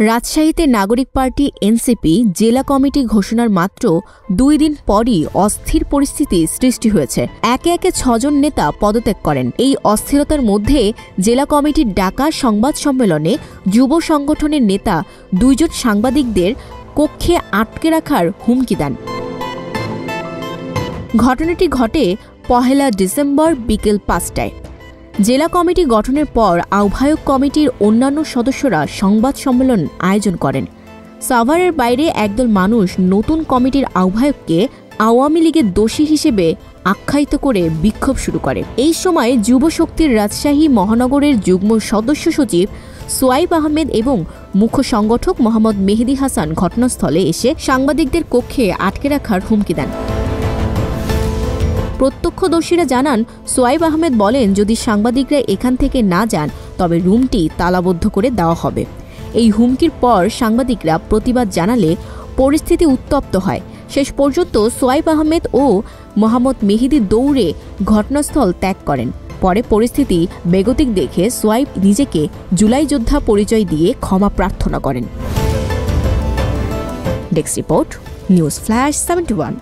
রাজশাহীতে নাগরিক party NCP জেলা কমিটি ঘোষণার মাত্র 2 দিন পরই অস্থির পরিস্থিতি সৃষ্টি হয়েছে। একে একে 6 জন নেতা পদত্যাগ করেন। এই অস্থিরতার মধ্যে জেলা কমিটির ডাকা সংবাদ সম্মেলনে যুব সংগঠনের নেতা 2 জন সাংবাদিকদের কক্ষে আটকে রাখার হুমকি দেন। ঘটনাটি ঘটে 1 ডিসেম্বর বিকেল 5টায়। জেলা কমিটি গঠনের পর আহ্বায়ক কমিটির অন্যান্য সদস্যরা সংবাদ সম্মেলন আয়োজন করেন। সাভারের বাইরে একদল মানুষ নতুন কমিটির আহ্বায়ককে আওয়ামী লীগের দোষী হিসেবে আখ্যায়িত করে বিক্ষোভ শুরু করে। এই সময় যুব শক্তির রাজশাহী মহানগরের যুগ্ম সদস্য সচিব সোয়াইব আহমেদ এবং মুখ্য সংগঠক মোহাম্মদ মেহেদী হাসান ঘটনাস্থলে এসে সাংবাদিকদের কক্ষে আটকে রাখার হুমকি দেন। প্রত্যক্ষদর্শীরা জানান, সোয়াইব আহমেদ বলেন, যদি সাংবাদিকরা এখান থেকে না যান তবে রুমটি তালাবদ্ধ করে দেওয়া হবে। এই হুমকির পর সাংবাদিকরা প্রতিবাদ জানালে পরিস্থিতি উত্তপ্ত হয়। শেষ পর্যন্ত সোয়াইব আহমেদ ও মোহাম্মদ মেহেদী দৌড়ে ঘটনাস্থল ত্যাগ করেন। পরে পরিস্থিতি বেগতিক দেখে সোয়াইব নিজেকে জুলাই যোদ্ধা পরিচয় দিয়ে ক্ষমা প্রার্থনা করেন। Desk report, news flash 71।